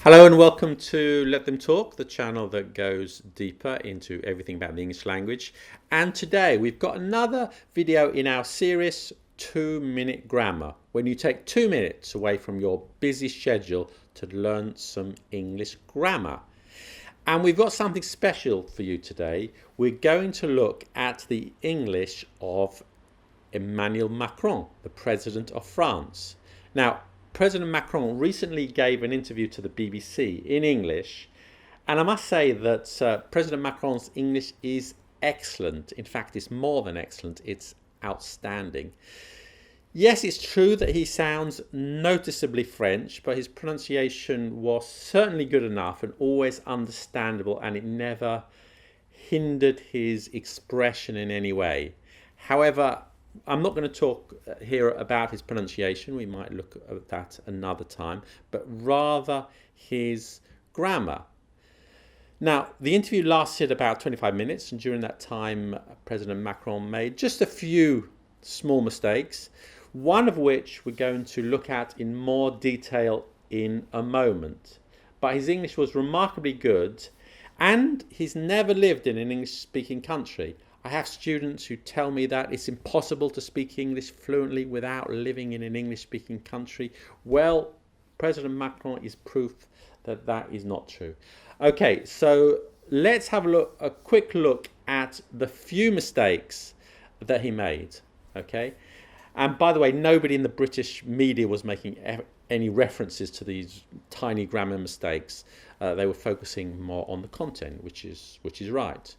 Hello and welcome to Let Them Talk, the channel that goes deeper into everything about the English language. And today we've got another video in our series 2-minute grammar, when you take 2 minutes away from your busy schedule to learn some English grammar. And we've got something special for you today. We're going to look at the English of Emmanuel Macron, the President of France. Now, President Macron recently gave an interview to the BBC in English, and I must say that President Macron's English is excellent. In fact, it's more than excellent, it's outstanding. Yes, it's true that he sounds noticeably French, but his pronunciation was certainly good enough and always understandable, and it never hindered his expression in any way. However, I'm not going to talk here about his pronunciation, we might look at that another time, but rather his grammar. Now, the interview lasted about 25 minutes, and during that time, President Macron made just a few small mistakes, one of which we're going to look at in more detail in a moment. But his English was remarkably good, and he's never lived in an English-speaking country. I have students who tell me that it's impossible to speak English fluently without living in an English-speaking country. Well, President Macron is proof that that is not true. Okay, so let's have a quick look at the few mistakes that he made. Okay, and by the way, nobody in the British media was making any references to these tiny grammar mistakes. They were focusing more on the content, which is right.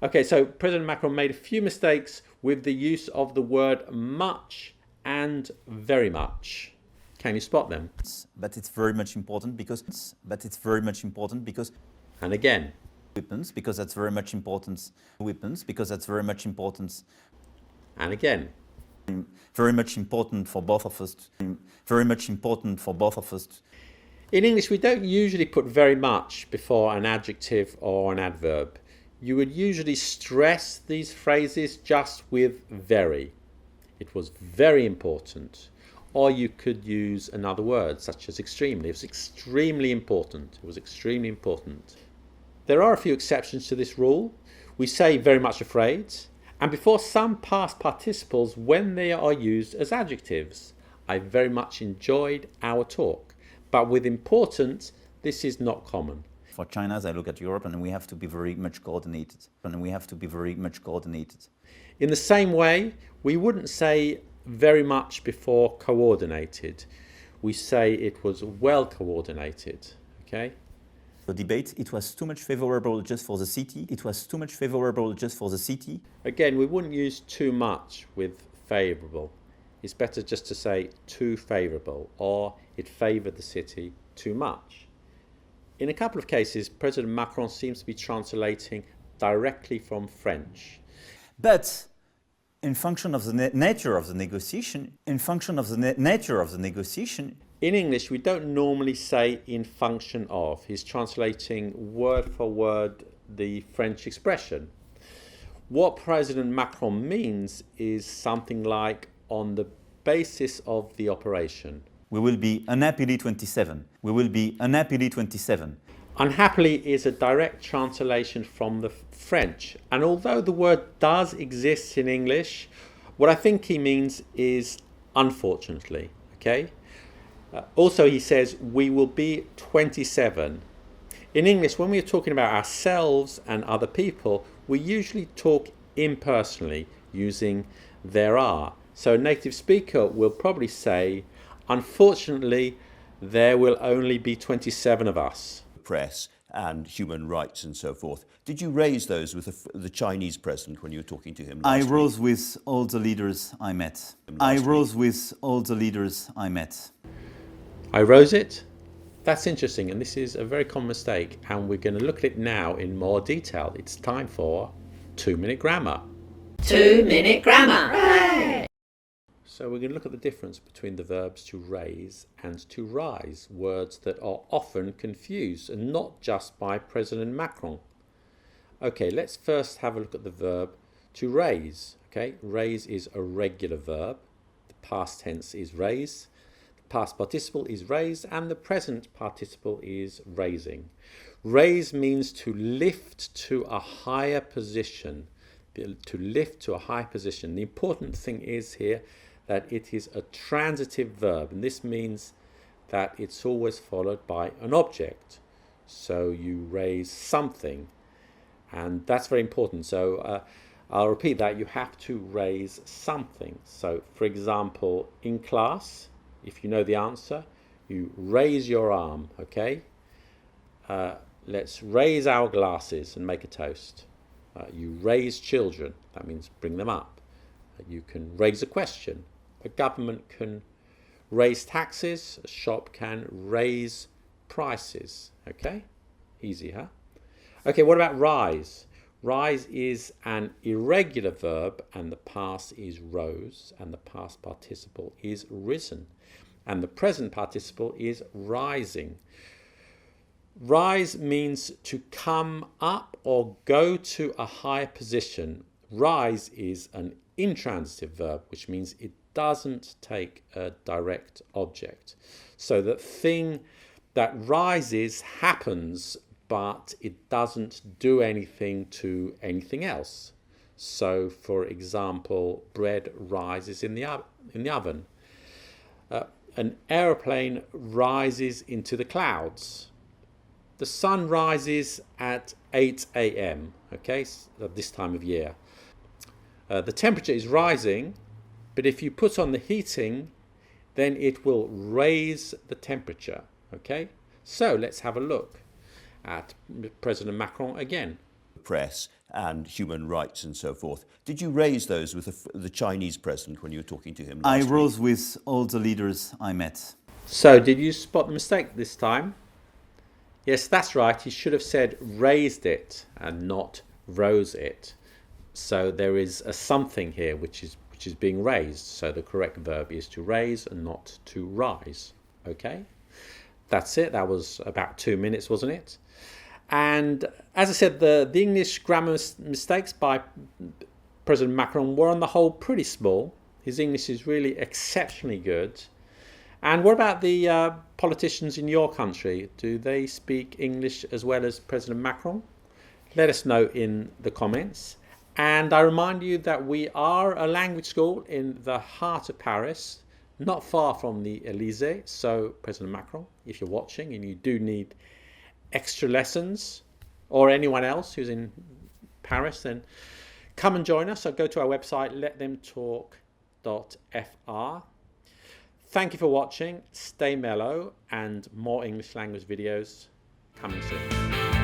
Okay, so President Macron made a few mistakes with the use of the word much and very much. Can you spot them? But it's very much important because And again. Weapons, because that's very much important. Weapons, because that's very much important. And again. Very much important for both of us. Very much important for both of us. In English, we don't usually put very much before an adjective or an adverb. You would usually stress these phrases just with very. It was very important. Or you could use another word, such as extremely. It was extremely important. It was extremely important. There are a few exceptions to this rule. We say very much afraid, and before some past participles when they are used as adjectives. I very much enjoyed our talk. But with important, this is not common. For China, I look at Europe, and we have to be very much coordinated. In the same way, we wouldn't say very much before coordinated. We say it was well coordinated. Okay? The debate, it was too much favorable just for the city. Again, we wouldn't use too much with favorable. It's better just to say too favorable, or it favored the city too much. In a couple of cases, President Macron seems to be translating directly from French. But in function of the nature of the negotiation, in English, we don't normally say in function of. He's translating word for word the French expression. What President Macron means is something like on the basis of the operation. We will be unhappily 27. Unhappily is a direct translation from the French. And although the word does exist in English, what I think he means is unfortunately. Okay? Also, he says, we will be 27. In English, when we are talking about ourselves and other people, we usually talk impersonally using there are. So a native speaker will probably say, unfortunately, there will only be 27 of us. Press and human rights and so forth. Did you raise those with the Chinese president when you were talking to him last week? I rose with all the leaders I met. I rose it? That's interesting, and this is a very common mistake, and we're going to look at it now in more detail. It's time for 2-minute grammar. 2-minute grammar. Hooray! So we're going to look at the difference between the verbs to raise and to rise, words that are often confused, and not just by President Macron. Okay, let's first have a look at the verb to raise. Okay, raise is a regular verb. The past tense is raise. The past participle is raised and the present participle is raising. Raise means to lift to a higher position. To lift to a higher position. The important thing is here that it is a transitive verb, and this means that it's always followed by an object. So you raise something, and that's very important. So I'll repeat that. You have to raise something. So for example, in class, if you know the answer, you raise your arm, okay? Let's raise our glasses and make a toast. You raise children, that means bring them up. You can raise a question. A government can raise taxes, a shop can raise prices, okay? Easy, huh? Okay, what about rise? Rise is an irregular verb, and the past is rose, and the past participle is risen, and the present participle is rising. Rise means to come up or go to a higher position. Rise is an intransitive verb, which means it doesn't take a direct object. So the thing that rises happens, but it doesn't do anything to anything else. So, for example, bread rises in the oven. An aeroplane rises into the clouds. The sun rises at 8 a.m., okay, at this time of year. The temperature is rising, but if you put on the heating, then it will raise the temperature, okay? So let's have a look at President Macron again. Press and human rights and so forth. Did you raise those with the Chinese president when you were talking to him last I week? rose with all the leaders I met. So did you spot the mistake this time? Yes, that's right. He should have said raised it and not rose it. So there is a something here which is being raised. So the correct verb is to raise and not to rise. Okay? That's it. That was about 2 minutes, wasn't it? And as I said, the English grammar mistakes by President Macron were on the whole pretty small. His English is really exceptionally good. And what about the politicians in your country? Do they speak English as well as President Macron? Let us know in the comments. And I remind you that we are a language school in the heart of Paris, not far from the Elysee. So President Macron, if you're watching and you do need extra lessons, or anyone else who's in Paris, then come and join us. So go to our website, letthemtalk.fr. Thank you for watching. Stay mellow, and more English language videos coming soon.